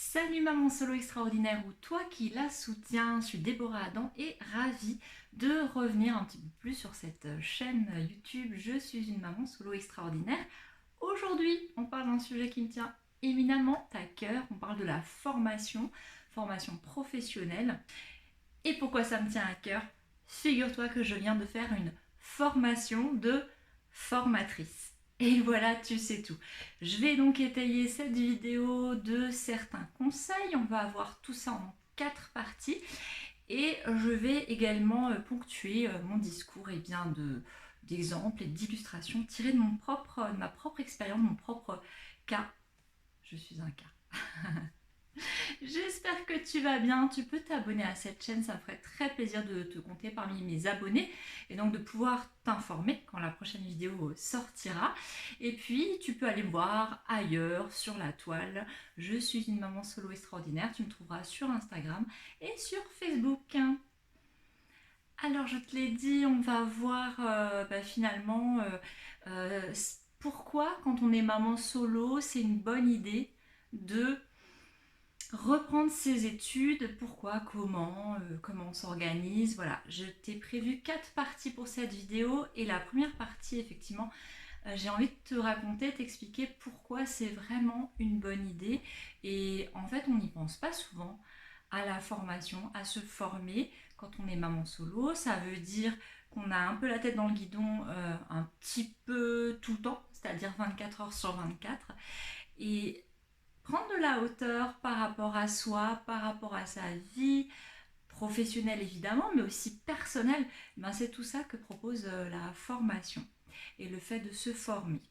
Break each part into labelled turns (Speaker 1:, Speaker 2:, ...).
Speaker 1: Salut maman solo extraordinaire ou toi qui la soutiens, je suis Déborah Adam et ravie de revenir un petit peu plus sur cette chaîne YouTube Je suis une maman solo extraordinaire. Aujourd'hui, on parle d'un sujet qui me tient éminemment à cœur, on parle de la formation professionnelle. Et pourquoi ça me tient à cœur? Figure-toi que je viens de faire une formation de formatrice. Et voilà, tu sais tout. Je vais donc étayer cette vidéo de certains conseils. On va avoir tout ça en 4 parties. Et je vais également ponctuer mon discours d'exemples et d'illustrations tirées de ma propre expérience, de mon propre cas. Je suis un cas. J'espère que tu vas bien. Tu peux t'abonner à cette chaîne, ça me ferait très plaisir de te compter parmi mes abonnés et donc de pouvoir t'informer quand la prochaine vidéo sortira. Et puis tu peux aller me voir ailleurs sur la toile. Je suis une maman solo extraordinaire. Tu me trouveras sur Instagram et sur Facebook. Alors je te l'ai dit, on va voir finalement pourquoi quand on est maman solo, c'est une bonne idée de reprendre ses études, pourquoi, comment on s'organise. Voilà, je t'ai prévu 4 parties pour cette vidéo et la première partie, effectivement, j'ai envie de te raconter, t'expliquer pourquoi c'est vraiment une bonne idée. Et en fait, on n'y pense pas souvent à la formation, à se former quand on est maman solo. Ça veut dire qu'on a un peu la tête dans le guidon un petit peu tout le temps, c'est-à-dire 24 heures sur 24. Et prendre de la hauteur par rapport à soi, par rapport à sa vie professionnelle évidemment, mais aussi personnelle, c'est tout ça que propose la formation et le fait de se former.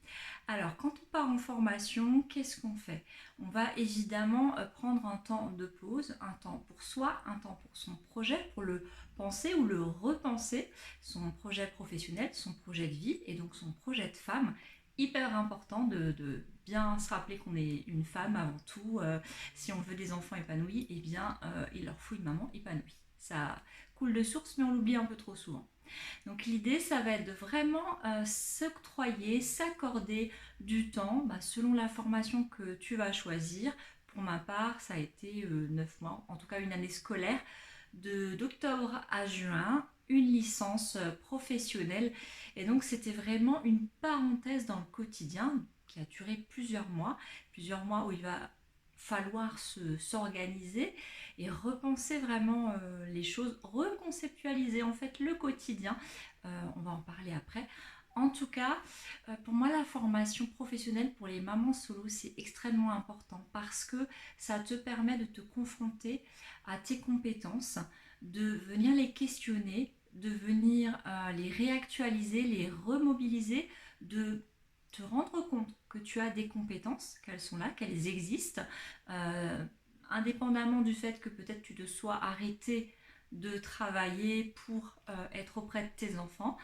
Speaker 1: Alors, quand on part en formation, qu'est-ce qu'on fait? On va évidemment prendre un temps de pause, un temps pour soi, un temps pour son projet, pour le penser ou le repenser, son projet professionnel, son projet de vie et donc son projet de femme. Hyper important de bien se rappeler qu'on est une femme avant tout. Si on veut des enfants épanouis, eh bien, il leur faut une maman épanouie. Ça coule de source, mais on l'oublie un peu trop souvent. Donc l'idée, ça va être de vraiment s'octroyer, s'accorder du temps selon la formation que tu vas choisir. Pour ma part, ça a été 9 mois, en tout cas une année scolaire, d'octobre à juin, une licence professionnelle. Et donc c'était vraiment une parenthèse dans le quotidien qui a duré plusieurs mois où il va falloir s'organiser et repenser vraiment les choses, reconceptualiser en fait le quotidien. On va en parler après. En tout cas, pour moi, la formation professionnelle pour les mamans solo, c'est extrêmement important parce que ça te permet de te confronter à tes compétences, de venir les questionner, de venir les réactualiser, les remobiliser, de te rendre compte que tu as des compétences, qu'elles sont là, qu'elles existent, indépendamment du fait que peut-être tu te sois arrêté de travailler pour être auprès de tes enfants.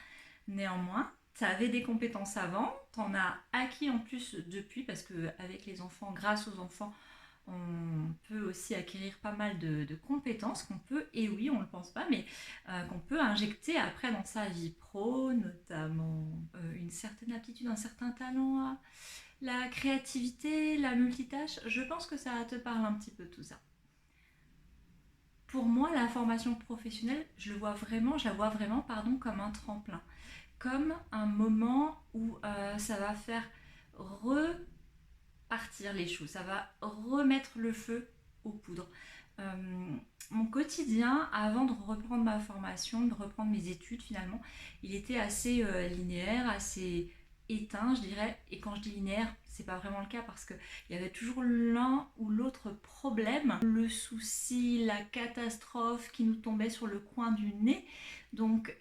Speaker 1: Néanmoins, tu avais des compétences avant, tu en as acquis en plus depuis, parce qu'avec les enfants, grâce aux enfants, on peut aussi acquérir pas mal de compétences qu'on peut, et oui, on ne le pense pas, mais qu'on peut injecter après dans sa vie pro, notamment une certaine aptitude, un certain talent à la créativité, la multitâche. Je pense que ça te parle un petit peu tout ça. Pour moi, la formation professionnelle, je la vois vraiment comme un tremplin, comme un moment où ça va faire repartir les choses, ça va remettre le feu aux poudres. Mon quotidien, avant de reprendre ma formation, de reprendre mes études finalement, il était assez linéaire, assez éteint, je dirais. Et quand je dis linéaire, c'est pas vraiment le cas parce qu'il y avait toujours l'un ou l'autre problème, le souci, la catastrophe qui nous tombait sur le coin du nez. Donc,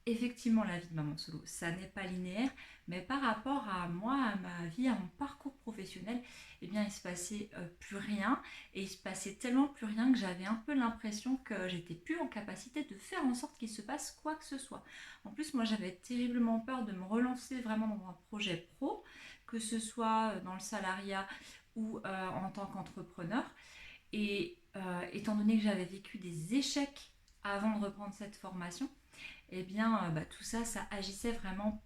Speaker 1: effectivement, la vie de maman solo, ça n'est pas linéaire, mais par rapport à moi, à ma vie, à mon parcours professionnel, eh bien, il se passait plus rien. Et il se passait tellement plus rien que j'avais un peu l'impression que j'étais plus en capacité de faire en sorte qu'il se passe quoi que ce soit. En plus, moi, j'avais terriblement peur de me relancer vraiment dans un projet pro, que ce soit dans le salariat ou en tant qu'entrepreneur. Et étant donné que j'avais vécu des échecs avant de reprendre cette formation, eh bien, tout ça, ça agissait vraiment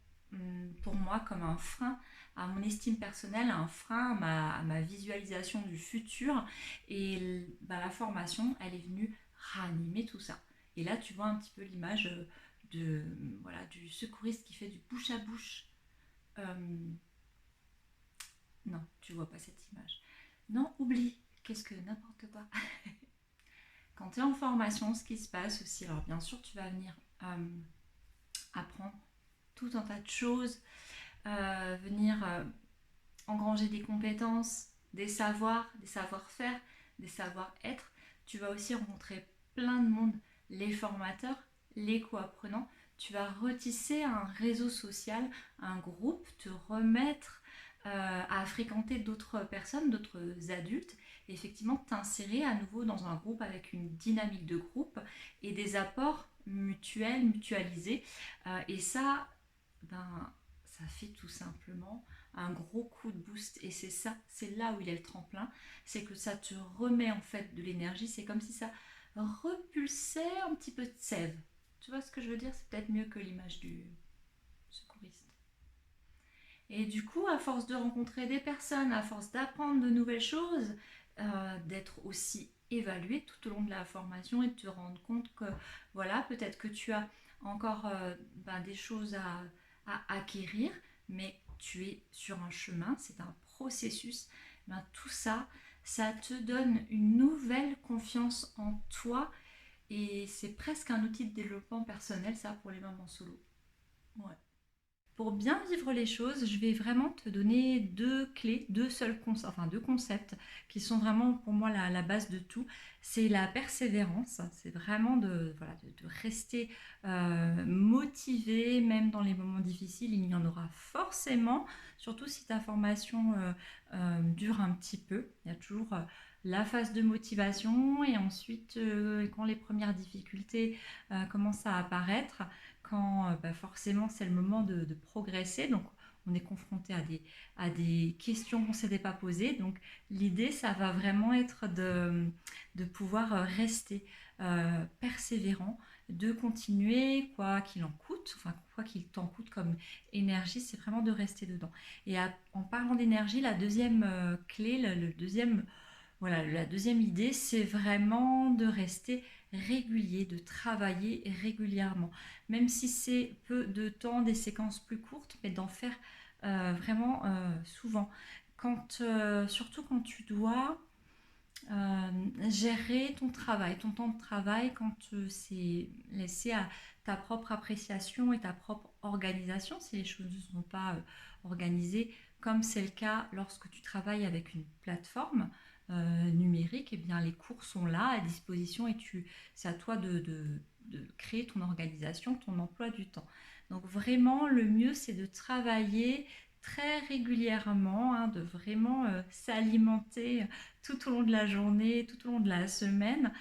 Speaker 1: pour moi comme un frein à mon estime personnelle, un frein à ma visualisation du futur. Et bah, la formation, elle est venue ranimer tout ça. Et là, tu vois un petit peu l'image voilà, du secouriste qui fait du bouche à bouche. Euh, non, tu vois pas cette image. Non, oublie. Qu'est-ce que n'importe quoi. Quand tu es en formation, ce qui se passe aussi, alors bien sûr, tu vas venir apprendre tout un tas de choses, venir engranger des compétences, des savoirs, des savoir-faire, des savoir-être. Tu vas aussi rencontrer plein de monde, les formateurs, les co-apprenants. Tu vas retisser un réseau social, un groupe, te remettre à fréquenter d'autres personnes, d'autres adultes, et effectivement t'insérer à nouveau dans un groupe avec une dynamique de groupe et des apports mutuels, mutualisés. Et ça, ben, ça fait tout simplement un gros coup de boost. Et c'est ça, c'est là où il est le tremplin, c'est que ça te remet en fait de l'énergie. C'est comme si ça repulsait un petit peu de sève. Tu vois ce que je veux dire? C'est peut-être mieux que l'image du secouriste. Et du coup, à force de rencontrer des personnes, à force d'apprendre de nouvelles choses, d'être aussi évalué tout au long de la formation et de te rendre compte que voilà, peut-être que tu as encore des choses à acquérir, mais tu es sur un chemin, c'est un processus. Ben, tout ça, ça te donne une nouvelle confiance en toi et c'est presque un outil de développement personnel, ça, pour les mamans solo. Ouais. Pour bien vivre les choses, je vais vraiment te donner deux clés, deux concepts qui sont vraiment pour moi la base de tout. C'est la persévérance, c'est vraiment voilà, de rester motivé, même dans les moments difficiles, il y en aura forcément, surtout si ta formation dure un petit peu. Il y a toujours la phase de motivation et ensuite, quand les premières difficultés commencent à apparaître, quand forcément c'est le moment de progresser. Donc on est confronté à des questions qu'on ne s'était pas posées. Donc l'idée, ça va vraiment être de pouvoir rester persévérant, de continuer quoi qu'il en coûte, enfin quoi qu'il t'en coûte comme énergie, c'est vraiment de rester dedans. Et en parlant d'énergie, la deuxième clé, le deuxième voilà, la deuxième idée, c'est vraiment de rester régulier, de travailler régulièrement. Même si c'est peu de temps, des séquences plus courtes, mais d'en faire vraiment souvent. Surtout quand tu dois gérer ton travail, ton temps de travail, quand c'est laissé à ta propre appréciation et ta propre organisation, si les choses ne sont pas organisées, comme c'est le cas lorsque tu travailles avec une plateforme numérique, eh bien les cours sont là à disposition et c'est à toi de créer ton organisation, ton emploi du temps. Donc vraiment, le mieux, c'est de travailler très régulièrement, hein, de vraiment s'alimenter tout au long de la journée, tout au long de la semaine.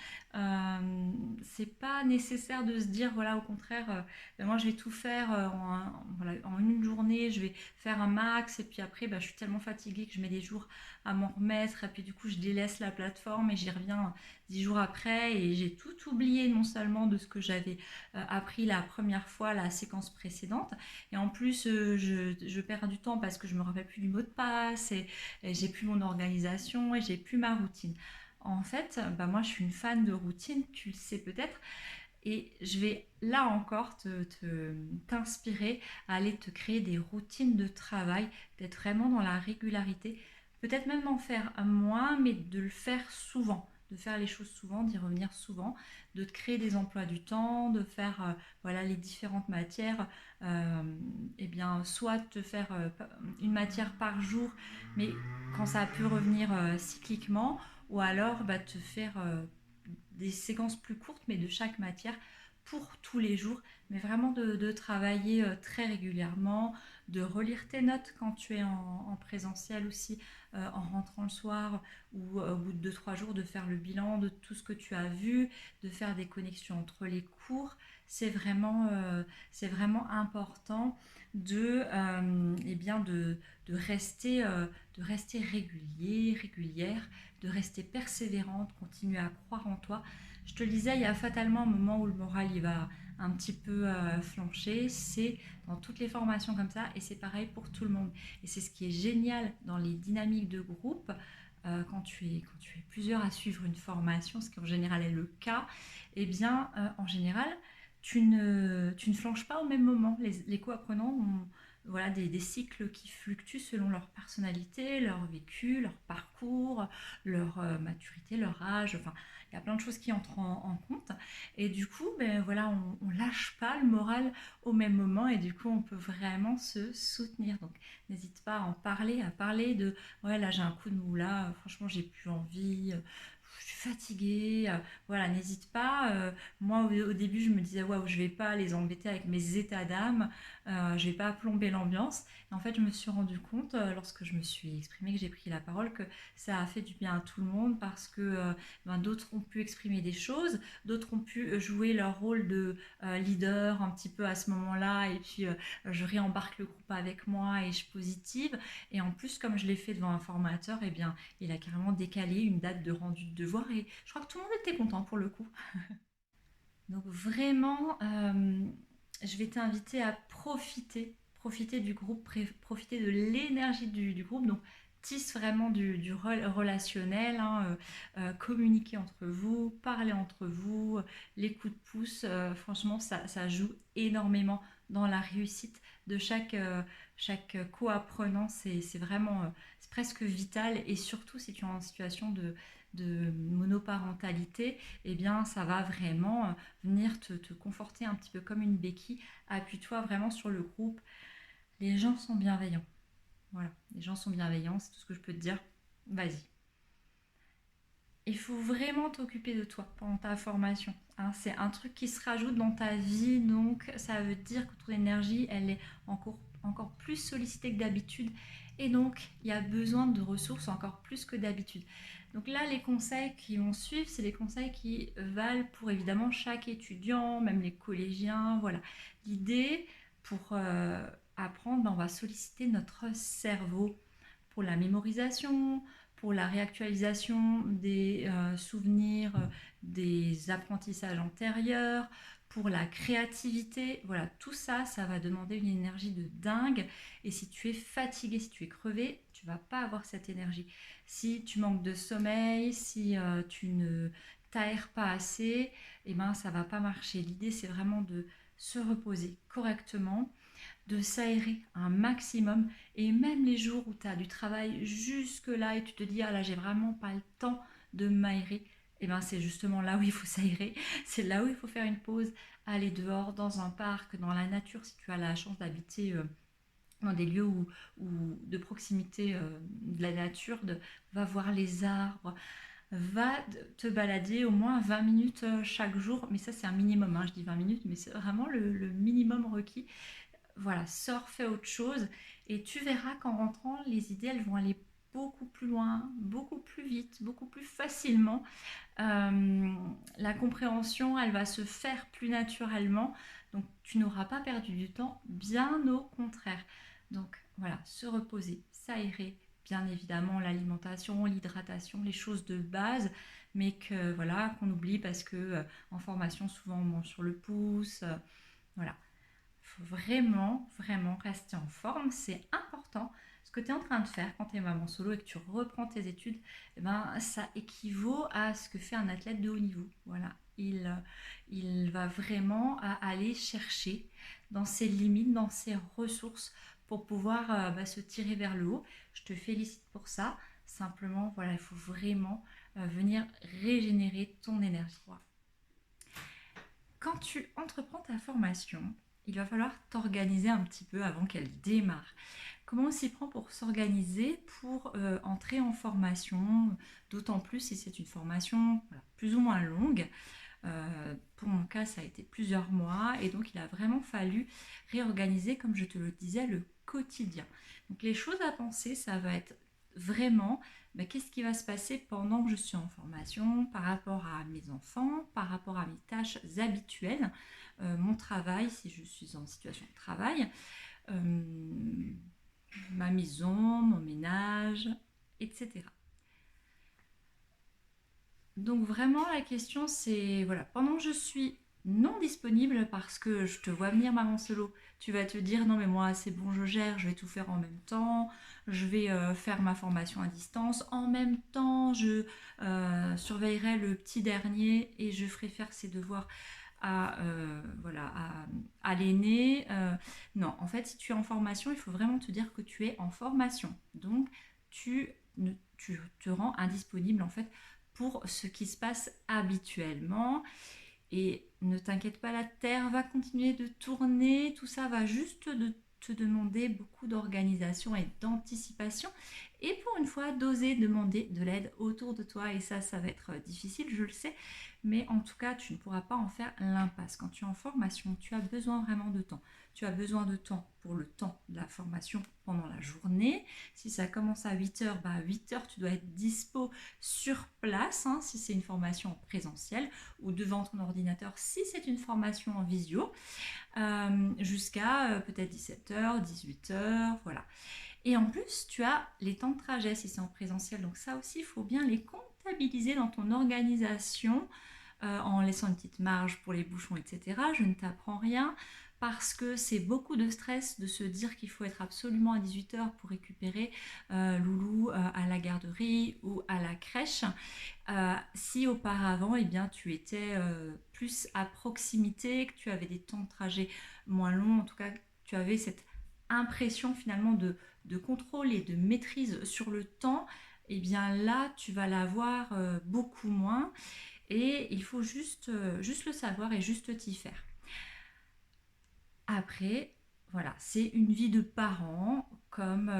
Speaker 1: C'est pas nécessaire de se dire, voilà, au contraire, moi je vais tout faire voilà, en une journée, je vais faire un max, et puis après, je suis tellement fatiguée que je mets des jours à m'en remettre, et puis du coup, je délaisse la plateforme et j'y reviens 10 jours après, et j'ai tout oublié, non seulement de ce que j'avais appris la première fois, la séquence précédente, et en plus, je perds du temps parce que je me rappelle plus du mot de passe, et j'ai plus mon organisation, et j'ai plus ma routine. En fait, moi je suis une fan de routine, tu le sais peut-être, et je vais là encore t'inspirer à aller te créer des routines de travail, d'être vraiment dans la régularité, peut-être même d'en faire moins, mais de le faire souvent, de faire les choses souvent, d'y revenir souvent, de te créer des emplois du temps, de faire voilà, les différentes matières, et bien soit te faire une matière par jour, mais quand ça peut revenir cycliquement, ou alors te faire des séquences plus courtes, mais de chaque matière pour tous les jours, mais vraiment de travailler très régulièrement, de relire tes notes quand tu es en présentiel aussi en rentrant le soir ou au bout de 2-3 jours de faire le bilan de tout ce que tu as vu, de faire des connexions entre les cours. C'est vraiment important eh bien de rester régulier, régulière, de rester persévérante, continuer à croire en toi. Je te le disais, il y a fatalement un moment où le moral il va un petit peu flancher. C'est dans toutes les formations comme ça et c'est pareil pour tout le monde. Et c'est ce qui est génial dans les dynamiques de groupe. Quand tu es plusieurs à suivre une formation, ce qui en général est le cas, eh bien, en général, tu ne flanches pas au même moment. Les co-apprenants ont voilà, des cycles qui fluctuent selon leur personnalité, leur vécu, leur parcours, leur maturité, leur âge. Enfin, il y a plein de choses qui entrent en compte. Et du coup, ben, voilà, on lâche pas le moral au même moment et du coup, on peut vraiment se soutenir. Donc, n'hésite pas à en parler, à parler de ouais, là j'ai un coup de mou, là, franchement, j'ai plus envie. Je suis fatiguée, voilà, n'hésite pas. Moi, au début, je me disais, waouh, je vais pas les embêter avec mes états d'âme, je vais pas plomber l'ambiance. Et en fait, je me suis rendu compte, lorsque je me suis exprimée, que j'ai pris la parole, que ça a fait du bien à tout le monde parce que ben, d'autres ont pu exprimer des choses, d'autres ont pu jouer leur rôle de leader un petit peu à ce moment-là, et puis je réembarque le groupe avec moi et je positive. Et en plus, comme je l'ai fait devant un formateur, eh bien, il a carrément décalé une date de rendu de devoir et je crois que tout le monde était content pour le coup. Donc vraiment, je vais t'inviter à profiter du groupe, profiter de l'énergie du groupe. Donc tisse vraiment du relationnel, hein, communiquer entre vous, parler entre vous, les coups de pouce, franchement ça joue énormément dans la réussite de chaque co-apprenant. C'est vraiment, c'est presque vital et surtout si tu es en situation de monoparentalité, eh bien ça va vraiment venir te conforter un petit peu comme une béquille. Appuie-toi vraiment sur le groupe. Les gens sont bienveillants. Voilà, les gens sont bienveillants, c'est tout ce que je peux te dire. Vas-y. Il faut vraiment t'occuper de toi pendant ta formation, hein. C'est un truc qui se rajoute dans ta vie, donc ça veut dire que ton énergie, elle est encore plus sollicitée que d'habitude. Et donc, il y a besoin de ressources encore plus que d'habitude. Donc là, les conseils qui vont suivre, c'est les conseils qui valent pour évidemment chaque étudiant, même les collégiens. Voilà. L'idée, pour apprendre, ben, on va solliciter notre cerveau pour la mémorisation, pour la réactualisation des souvenirs, des apprentissages antérieurs, pour la créativité. Voilà, tout ça, ça va demander une énergie de dingue. Et si tu es fatigué, si tu es crevé, tu vas pas avoir cette énergie. Si tu manques de sommeil, si tu ne t'aères pas assez, eh ben, ça va pas marcher. L'idée, c'est vraiment de se reposer correctement, de s'aérer un maximum et même les jours où tu as du travail jusque là et tu te dis ah là j'ai vraiment pas le temps de m'aérer, et ben c'est justement là où il faut s'aérer, c'est là où il faut faire une pause, aller dehors dans un parc, dans la nature si tu as la chance d'habiter dans des lieux de proximité de la nature, va voir les arbres, va te balader au moins 20 minutes chaque jour, mais ça c'est un minimum, hein, je dis 20 minutes, mais c'est vraiment le minimum requis. Voilà, sors, fais autre chose et tu verras qu'en rentrant, les idées, elles vont aller beaucoup plus loin, beaucoup plus vite, beaucoup plus facilement. Euh, la compréhension, elle va se faire plus naturellement. Donc, tu n'auras pas perdu du temps, bien au contraire. Donc, voilà, se reposer, s'aérer, bien évidemment, l'alimentation, l'hydratation, les choses de base, mais que voilà, qu'on oublie parce que en formation, souvent on mange sur le pouce. Voilà, il faut vraiment, vraiment rester en forme. C'est important. Ce que tu es en train de faire quand tu es maman solo et que tu reprends tes études, eh ben, ça équivaut à ce que fait un athlète de haut niveau. Voilà. Il va vraiment aller chercher dans ses limites, dans ses ressources pour pouvoir se tirer vers le haut. Je te félicite pour ça. Simplement, voilà, il faut vraiment venir régénérer ton énergie. Voilà. Quand tu entreprends ta formation, il va falloir t'organiser un petit peu avant qu'elle démarre. Comment on s'y prend pour s'organiser, pour entrer en formation, d'autant plus si c'est une formation voilà, plus ou moins longue. Pour mon cas, ça a été plusieurs mois et donc il a vraiment fallu réorganiser, comme je te le disais, le quotidien. Donc les choses à penser, ça va être vraiment qu'est-ce qui va se passer pendant que je suis en formation par rapport à mes enfants, par rapport à mes tâches habituelles, mon travail si je suis en situation de travail, euh, ma maison, mon ménage, etc. Donc vraiment la question c'est, voilà, pendant que je suis non disponible parce que je te vois venir maman solo, tu vas te dire non mais moi c'est bon je gère, je vais tout faire en même temps, je vais faire ma formation à distance, en même temps je surveillerai le petit dernier et je ferai faire ses devoirs voilà, à l'aîné. Non, en fait si tu es en formation il faut vraiment te dire que tu es en formation, donc tu, tu te rends indisponible en fait pour ce qui se passe habituellement. Et ne t'inquiète pas, la Terre va continuer de tourner, tout ça va juste te demander beaucoup d'organisation et d'anticipation. Et pour une fois, d'oser demander de l'aide autour de toi. Et ça va être difficile, je le sais. Mais en tout cas, tu ne pourras pas en faire l'impasse. Quand tu es en formation, tu as besoin vraiment de temps. Tu as besoin de temps pour le temps de la formation pendant la journée. Si ça commence à 8h, à 8h, tu dois être dispo sur place, hein, si c'est une formation en présentiel, ou devant ton ordinateur si c'est une formation en visio, jusqu'à peut-être 17h, 18h, voilà. Et en plus, tu as les temps de trajet si c'est en présentiel, donc ça aussi, il faut bien les comptabiliser dans ton organisation, en laissant une petite marge pour les bouchons, etc. Je ne t'apprends rien parce que c'est beaucoup de stress de se dire qu'il faut être absolument à 18h pour récupérer Loulou à la garderie ou à la crèche. Si auparavant, eh bien, tu étais plus à proximité, que tu avais des temps de trajet moins longs, en tout cas, tu avais cette impression finalement de contrôle et de maîtrise sur le temps, eh bien là, tu vas l'avoir beaucoup moins. Et il faut juste le savoir et juste t'y faire. Après, voilà, c'est une vie de parent comme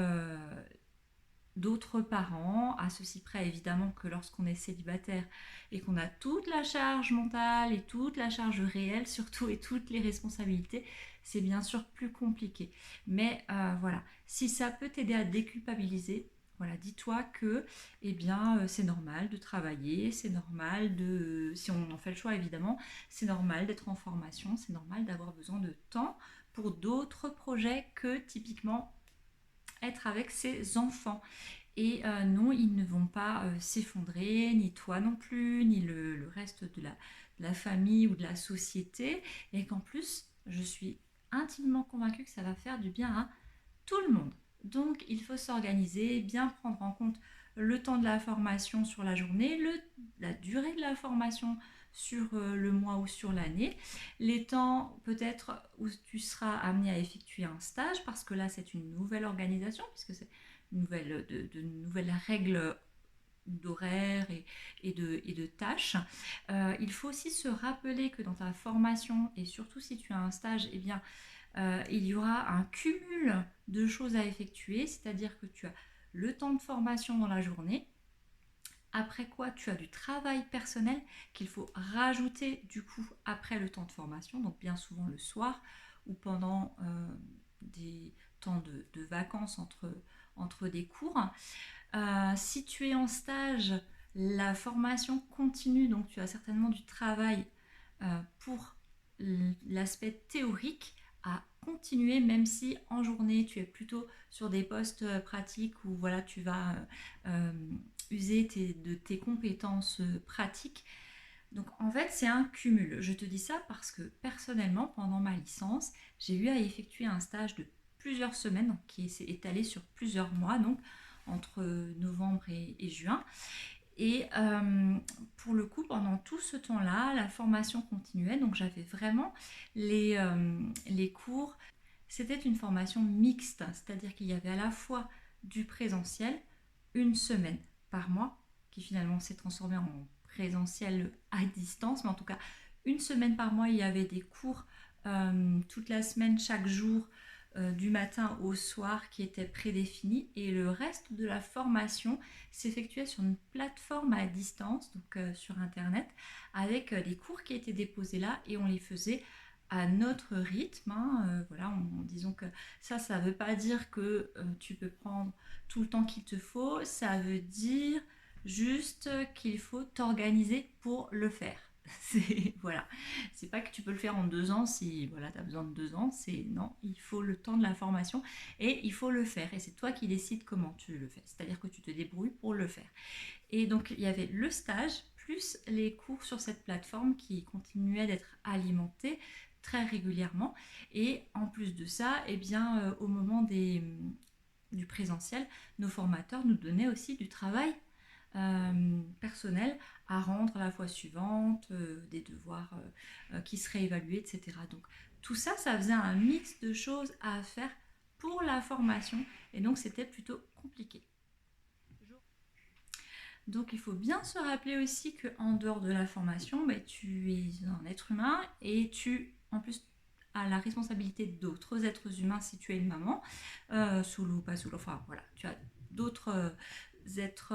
Speaker 1: d'autres parents, à ceci près évidemment que lorsqu'on est célibataire et qu'on a toute la charge mentale et toute la charge réelle surtout et toutes les responsabilités, c'est bien sûr plus compliqué. Mais voilà, si ça peut t'aider à déculpabiliser, voilà, dis-toi que eh bien, c'est normal de travailler, c'est normal de, si on en fait le choix évidemment, c'est normal d'être en formation, c'est normal d'avoir besoin de temps pour d'autres projets que typiquement être avec ses enfants. Et non, ils ne vont pas s'effondrer, ni toi non plus, ni le reste de la famille ou de la société. Et qu'en plus, je suis intimement convaincue que ça va faire du bien à tout le monde. Donc, il faut s'organiser, bien prendre en compte le temps de la formation sur la journée, la durée de la formation sur le mois ou sur l'année, les temps peut-être où tu seras amené à effectuer un stage, parce que là c'est une nouvelle organisation, puisque c'est de nouvelles règles d'horaire et de tâches. Il faut aussi se rappeler que dans ta formation, et surtout si tu as un stage, eh bien, il y aura un cumul de choses à effectuer, c'est-à-dire que tu as le temps de formation dans la journée, après quoi tu as du travail personnel qu'il faut rajouter du coup après le temps de formation, donc bien souvent le soir ou pendant des temps de vacances entre des cours. Si tu es en stage, la formation continue, donc tu as certainement du travail pour l'aspect théorique à continuer, même si en journée tu es plutôt sur des postes pratiques où voilà, tu vas user de tes compétences pratiques. Donc en fait c'est un cumul. Je te dis ça parce que personnellement pendant ma licence j'ai eu à effectuer un stage de plusieurs semaines donc, qui s'est étalé sur plusieurs mois, donc entre novembre et juin. Et pour le coup, pendant tout ce temps-là, la formation continuait. Donc j'avais vraiment les cours. C'était une formation mixte, c'est-à-dire qu'il y avait à la fois du présentiel, une semaine par mois, qui finalement s'est transformée en présentiel à distance, mais en tout cas, une semaine par mois, il y avait des cours toute la semaine, chaque jour, du matin au soir qui était prédéfinie, et le reste de la formation s'effectuait sur une plateforme à distance, donc sur internet, avec les cours qui étaient déposés là, et on les faisait à notre rythme, hein, voilà, disons que ça ne veut pas dire que tu peux prendre tout le temps qu'il te faut, ça veut dire juste qu'il faut t'organiser pour le faire. Voilà, c'est pas que tu peux le faire en 2 ans si voilà, tu as besoin de 2 ans, c'est non, il faut le temps de la formation et il faut le faire. Et c'est toi qui décides comment tu le fais, c'est-à-dire que tu te débrouilles pour le faire. Et donc il y avait le stage plus les cours sur cette plateforme qui continuaient d'être alimentés très régulièrement. Et en plus de ça, eh bien, au moment du présentiel, nos formateurs nous donnaient aussi du travail personnel à rendre la fois suivante, des devoirs qui seraient évalués, etc. Donc tout ça, ça faisait un mix de choses à faire pour la formation et donc c'était plutôt compliqué. Donc il faut bien se rappeler aussi qu'en dehors de la formation, bah, tu es un être humain et tu, en plus, as la responsabilité d'autres êtres humains si tu es une maman, solo ou pas solo, enfin voilà, tu as d'autres êtres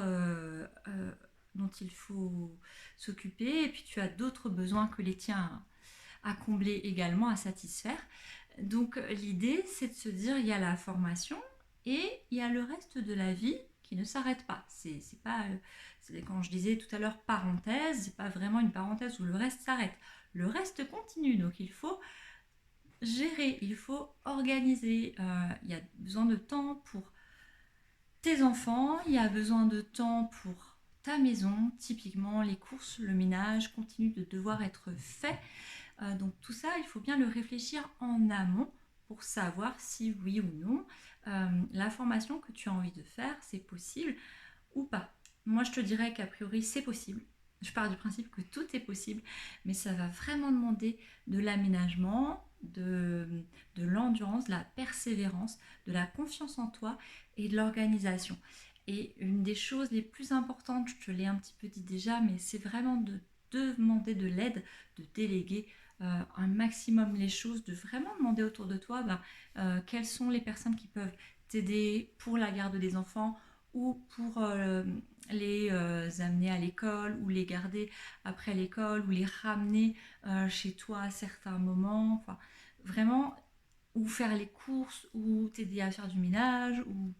Speaker 1: dont il faut s'occuper et puis tu as d'autres besoins que les tiens à combler également, à satisfaire. Donc l'idée c'est de se dire il y a la formation et il y a le reste de la vie qui ne s'arrête pas. C'est pas, quand je disais tout à l'heure parenthèse, c'est pas vraiment une parenthèse où le reste s'arrête. Le reste continue, donc il faut gérer, il faut organiser. Il y a besoin de temps pour tes enfants, il y a besoin de temps pour ta maison, typiquement les courses, le ménage continue de devoir être fait. Donc tout ça, il faut bien le réfléchir en amont pour savoir si oui ou non la formation que tu as envie de faire, c'est possible ou pas. Moi, je te dirais qu'a priori, c'est possible. Je pars du principe que tout est possible, mais ça va vraiment demander de l'aménagement, de l'endurance, de la persévérance, de la confiance en toi et de l'organisation. Et une des choses les plus importantes, je te l'ai un petit peu dit déjà, mais c'est vraiment de demander de l'aide, de déléguer un maximum les choses, de vraiment demander autour de toi quelles sont les personnes qui peuvent t'aider pour la garde des enfants ou pour les amener à l'école ou les garder après l'école ou les ramener chez toi à certains moments. Enfin, vraiment, ou faire les courses ou t'aider à faire du ménage ou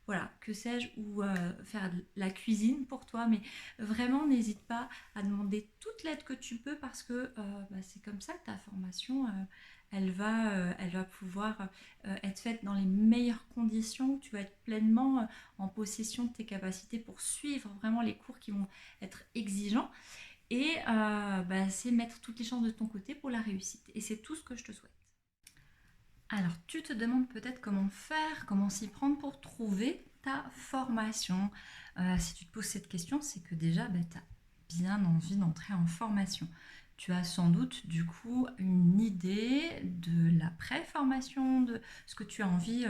Speaker 1: voilà, que sais-je, ou faire de la cuisine pour toi, mais vraiment n'hésite pas à demander toute l'aide que tu peux parce que c'est comme ça que ta formation, elle va pouvoir être faite dans les meilleures conditions, tu vas être pleinement en possession de tes capacités pour suivre vraiment les cours qui vont être exigeants et c'est mettre toutes les chances de ton côté pour la réussite. Et c'est tout ce que je te souhaite. Alors, tu te demandes peut-être comment faire, comment s'y prendre pour trouver ta formation. Si tu te poses cette question, c'est que déjà, tu as bien envie d'entrer en formation. Tu as sans doute du coup une idée de la pré-formation, de ce que tu as envie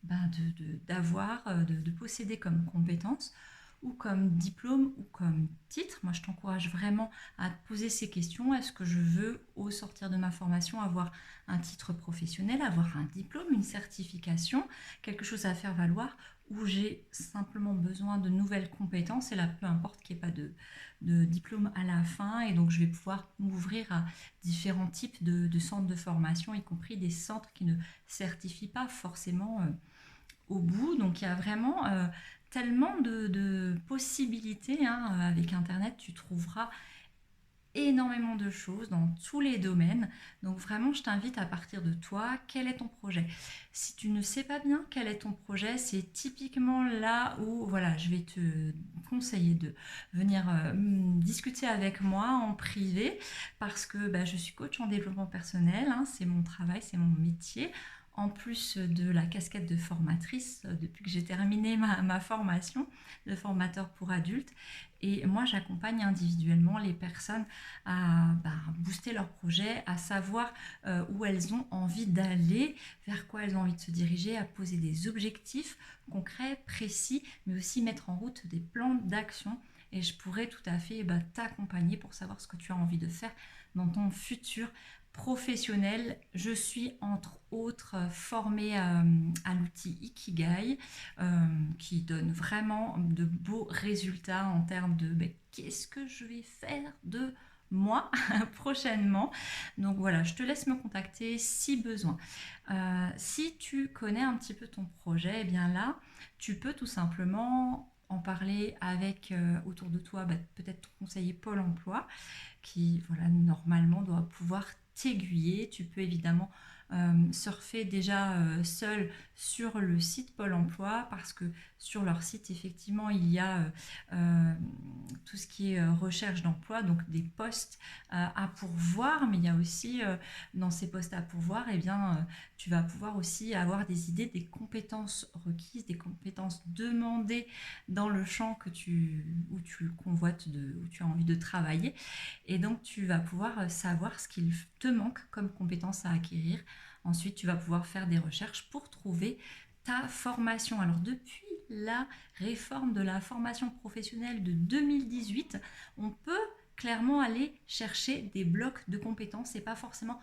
Speaker 1: d'avoir, de posséder comme compétence ou comme diplôme ou comme titre. Moi, je t'encourage vraiment à te poser ces questions. Est-ce que je veux, au sortir de ma formation, avoir un titre professionnel, avoir un diplôme, une certification, quelque chose à faire valoir, ou j'ai simplement besoin de nouvelles compétences, et là, peu importe qu'il n'y ait pas de diplôme à la fin, et donc je vais pouvoir m'ouvrir à différents types de centres de formation, y compris des centres qui ne certifient pas forcément au bout. Donc il y a vraiment tellement de possibilités, hein. Avec Internet, tu trouveras énormément de choses dans tous les domaines. Donc vraiment, je t'invite à partir de toi, quel est ton projet? Si tu ne sais pas bien quel est ton projet, c'est typiquement là où voilà, je vais te conseiller de venir discuter avec moi en privé parce que je suis coach en développement personnel, hein, c'est mon travail, c'est mon métier. En plus de la casquette de formatrice, depuis que j'ai terminé ma formation de formateur pour adultes. Et moi, j'accompagne individuellement les personnes à booster leur projet, à savoir où elles ont envie d'aller, vers quoi elles ont envie de se diriger, à poser des objectifs concrets, précis, mais aussi mettre en route des plans d'action. Et je pourrais tout à fait t'accompagner pour savoir ce que tu as envie de faire dans ton futur professionnel. Je suis entre autres formée à l'outil Ikigai qui donne vraiment de beaux résultats en termes de qu'est-ce que je vais faire de moi prochainement. Donc voilà, je te laisse me contacter si besoin. Si tu connais un petit peu ton projet, eh bien là, tu peux tout simplement en parler avec autour de toi, peut-être ton conseiller Pôle emploi, qui voilà, normalement doit pouvoir t'aiguiller. Tu peux évidemment surfer déjà seul sur le site Pôle emploi, parce que sur leur site effectivement il y a tout ce qui est recherche d'emploi, donc des postes à pourvoir, mais il y a aussi dans ces postes à pourvoir, eh bien, tu vas pouvoir aussi avoir des idées des compétences requises, des compétences demandées dans le champ où tu convoites, où tu as envie de travailler. Et donc, tu vas pouvoir savoir ce qu'il te manque comme compétences à acquérir. Ensuite, tu vas pouvoir faire des recherches pour trouver ta formation. Alors, depuis la réforme de la formation professionnelle de 2018, on peut clairement aller chercher des blocs de compétences et pas forcément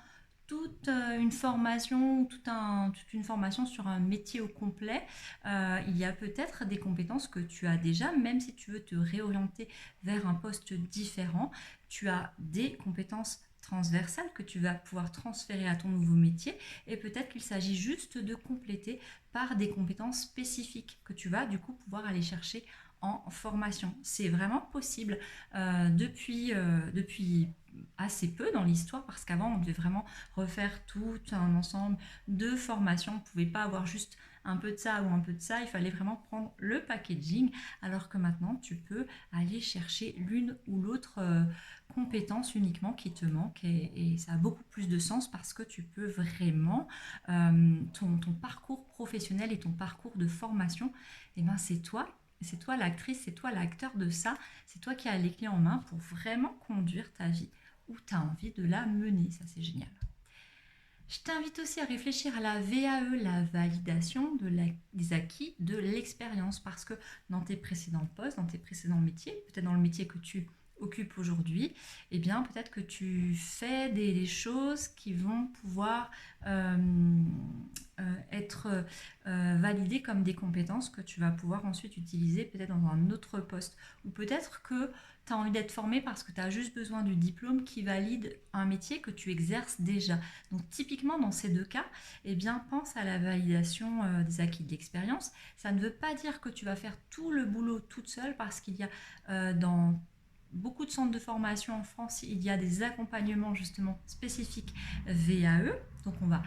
Speaker 1: toute une formation, toute une formation sur un métier au complet. Il y a peut-être des compétences que tu as déjà, même si tu veux te réorienter vers un poste différent. Tu as des compétences transversales que tu vas pouvoir transférer à ton nouveau métier, et peut-être qu'il s'agit juste de compléter par des compétences spécifiques que tu vas du coup pouvoir aller chercher en formation. C'est vraiment possible depuis assez peu dans l'histoire, parce qu'avant on devait vraiment refaire tout un ensemble de formations. On ne pouvait pas avoir juste un peu de ça ou un peu de ça, il fallait vraiment prendre le packaging, alors que maintenant tu peux aller chercher l'une ou l'autre compétence uniquement qui te manque, et ça a beaucoup plus de sens parce que tu peux vraiment ton parcours professionnel et ton parcours de formation, et ben c'est toi l'actrice, c'est toi l'acteur de ça, c'est toi qui as les clés en main pour vraiment conduire ta vie où tu as envie de la mener. Ça, c'est génial. Je t'invite aussi à réfléchir à la VAE, la validation des acquis de l'expérience, parce que dans tes précédents postes, dans tes précédents métiers, peut-être dans le métier que tu occupes aujourd'hui, eh bien peut-être que tu fais des choses qui vont pouvoir être validées comme des compétences que tu vas pouvoir ensuite utiliser peut-être dans un autre poste, ou peut-être que tu as envie d'être formé parce que tu as juste besoin du diplôme qui valide un métier que tu exerces déjà. Donc typiquement dans ces deux cas, eh bien pense à la validation des acquis de l'expérience. Ça ne veut pas dire que tu vas faire tout le boulot toute seule, parce qu'il y a dans beaucoup de centres de formation en France, il y a des accompagnements justement spécifiques VAE, donc on va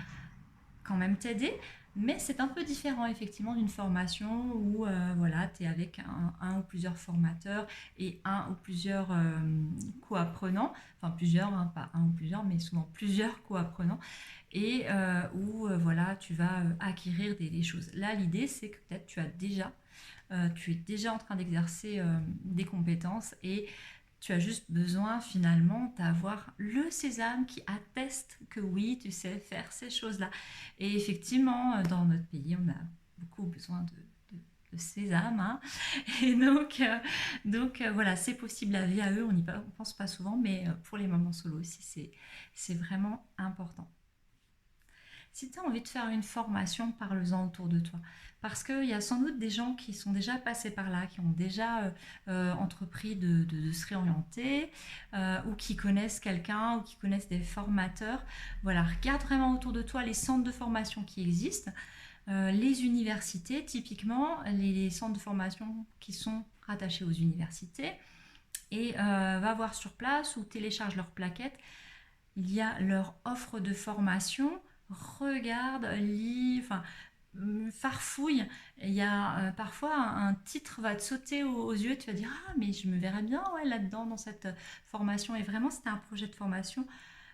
Speaker 1: quand même t'aider, mais c'est un peu différent effectivement d'une formation où voilà, tu es avec un ou plusieurs formateurs et un ou plusieurs co-apprenants, enfin plusieurs, hein, pas un ou plusieurs, mais souvent plusieurs co-apprenants, et où voilà, tu vas acquérir des choses. Là, l'idée, c'est que peut-être tu es déjà en train d'exercer des compétences, et tu as juste besoin finalement d'avoir le sésame qui atteste que oui, tu sais faire ces choses-là. Et effectivement, dans notre pays, on a beaucoup besoin de sésame, hein. Et donc voilà, c'est possible la VAE, on pense pas souvent, mais pour les mamans solo aussi, c'est vraiment important. Si tu as envie de faire une formation, parle-en autour de toi. Parce qu'il y a sans doute des gens qui sont déjà passés par là, qui ont déjà entrepris de se réorienter, ou qui connaissent quelqu'un, ou qui connaissent des formateurs. Voilà, regarde vraiment autour de toi les centres de formation qui existent, les universités, typiquement, les centres de formation qui sont rattachés aux universités, et va voir sur place ou télécharge leur plaquette. Il y a leur offre de formation, regarde, lis, enfin farfouille. Il y a parfois un titre va te sauter aux yeux, tu vas dire ah mais je me verrais bien ouais, là-dedans dans cette formation, et vraiment c'était un projet de formation.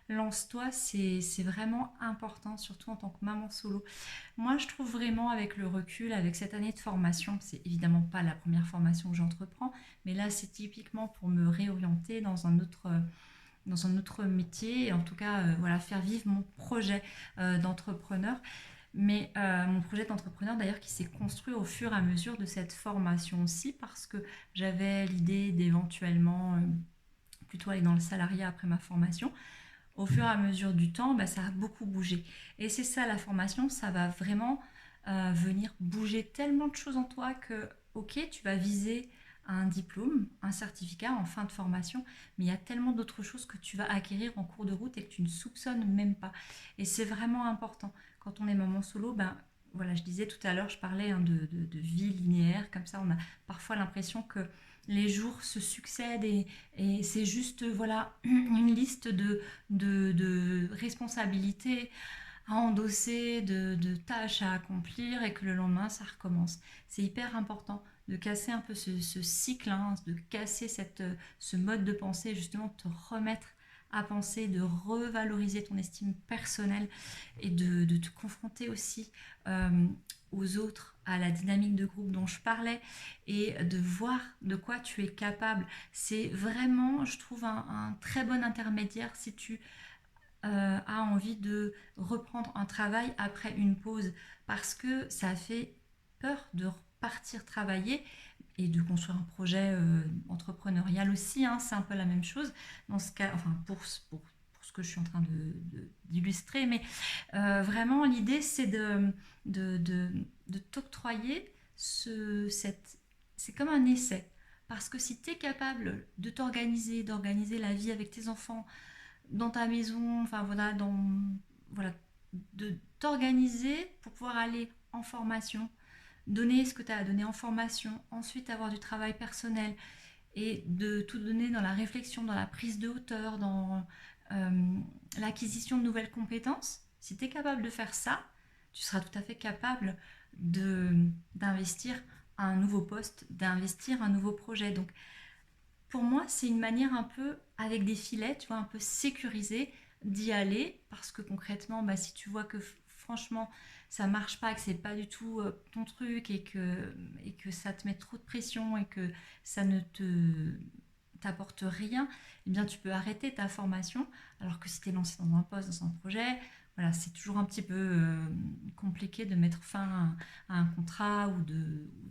Speaker 1: Lance-toi, c'est vraiment important, surtout en tant que maman solo. Moi, je trouve vraiment avec le recul, avec cette année de formation, c'est évidemment pas la première formation que j'entreprends, mais là, c'est typiquement pour me réorienter dans un autre métier, et en tout cas voilà, faire vivre mon projet d'entrepreneur, mais mon projet d'entrepreneur d'ailleurs qui s'est construit au fur et à mesure de cette formation aussi, parce que j'avais l'idée d'éventuellement plutôt aller dans le salariat après ma formation. Au fur et à mesure du temps, bah, ça a beaucoup bougé, et c'est ça la formation, ça va vraiment venir bouger tellement de choses en toi que ok, tu vas viser un diplôme, un certificat en fin de formation, mais il y a tellement d'autres choses que tu vas acquérir en cours de route et que tu ne soupçonnes même pas. Et c'est vraiment important. Quand on est maman solo, ben voilà, je disais tout à l'heure, je parlais de vie linéaire, comme ça on a parfois l'impression que les jours se succèdent et c'est juste voilà une liste de responsabilités à endosser, de tâches à accomplir et que le lendemain ça recommence. C'est hyper important de casser un peu ce cycle, hein, de casser ce mode de pensée, justement de te remettre à penser, de revaloriser ton estime personnelle et de te confronter aussi aux autres, à la dynamique de groupe dont je parlais et de voir de quoi tu es capable. C'est vraiment, je trouve, un très bon intermédiaire si tu a envie de reprendre un travail après une pause parce que ça fait peur de repartir travailler et de construire un projet entrepreneurial aussi, hein, c'est un peu la même chose dans ce cas, enfin pour ce que je suis en train d'illustrer, mais vraiment l'idée c'est de t'octroyer c'est comme un essai. Parce que si tu es capable de t'organiser, d'organiser la vie avec tes enfants, dans ta maison, enfin voilà, voilà, de t'organiser pour pouvoir aller en formation, donner ce que tu as à donner en formation, ensuite avoir du travail personnel et de tout donner dans la réflexion, dans la prise de hauteur, dans l'acquisition de nouvelles compétences. Si tu es capable de faire ça, tu seras tout à fait capable d'investir un nouveau poste, d'investir un nouveau projet. Donc pour moi, c'est une manière un peu avec des filets, tu vois, un peu sécurisée d'y aller parce que concrètement, bah, si tu vois que franchement ça marche pas, que c'est pas du tout ton truc et que ça te met trop de pression et que ça ne t'apporte rien, eh bien tu peux arrêter ta formation. Alors que si tu es lancé dans un poste, dans un projet, voilà, c'est toujours un petit peu compliqué de mettre fin à un contrat ou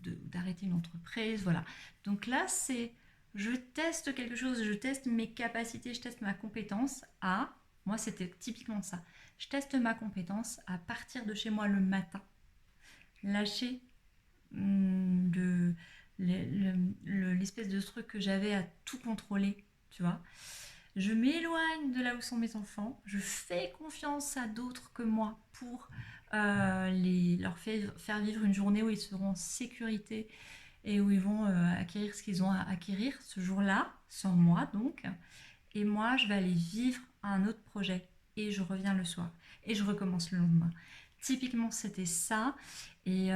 Speaker 1: d'arrêter une entreprise. Voilà. Donc là, c'est je teste quelque chose, je teste mes capacités, je teste ma compétence à, moi c'était typiquement ça, je teste ma compétence à partir de chez moi le matin, lâcher l'espèce de truc que j'avais à tout contrôler, tu vois. Je m'éloigne de là où sont mes enfants, je fais confiance à d'autres que moi pour leur faire vivre une journée où ils seront en sécurité et où ils vont acquérir ce qu'ils ont à acquérir ce jour-là, sans moi donc. Et moi, je vais aller vivre un autre projet et je reviens le soir et je recommence le lendemain. Typiquement, c'était ça et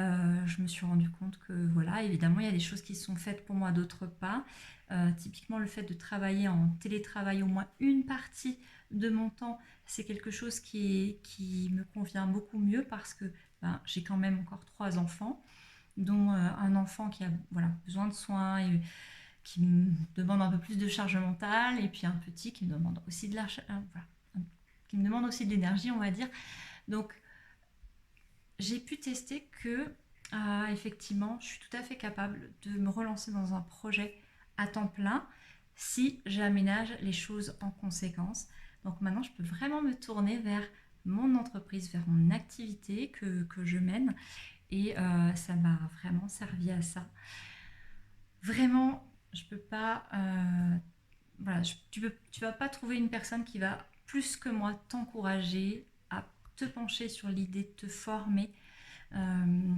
Speaker 1: je me suis rendu compte que voilà, évidemment, il y a des choses qui sont faites pour moi, d'autres pas. Typiquement, le fait de travailler en télétravail au moins une partie de mon temps, c'est quelque chose qui me convient beaucoup mieux parce que ben, j'ai quand même encore 3 enfants dont un enfant qui a voilà, besoin de soins et qui me demande un peu plus de charge mentale, et puis un petit qui me demande aussi de voilà, qui me demande aussi de l'énergie, on va dire. Donc j'ai pu tester que effectivement, je suis tout à fait capable de me relancer dans un projet à temps plein si j'aménage les choses en conséquence. Donc maintenant, je peux vraiment me tourner vers mon entreprise, vers mon activité que je mène et ça m'a vraiment servi à ça. Vraiment, je peux pas. Voilà, tu vas pas trouver une personne qui va plus que moi t'encourager à te pencher sur l'idée de te former, euh,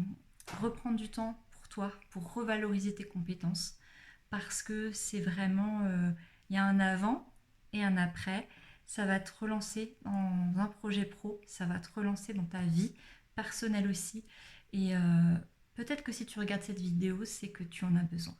Speaker 1: reprendre du temps pour toi, pour revaloriser tes compétences, parce que c'est vraiment, il y a un avant et un après. Ça va te relancer dans un projet pro, ça va te relancer dans ta vie personnelle aussi. Et peut-être que si tu regardes cette vidéo, c'est que tu en as besoin.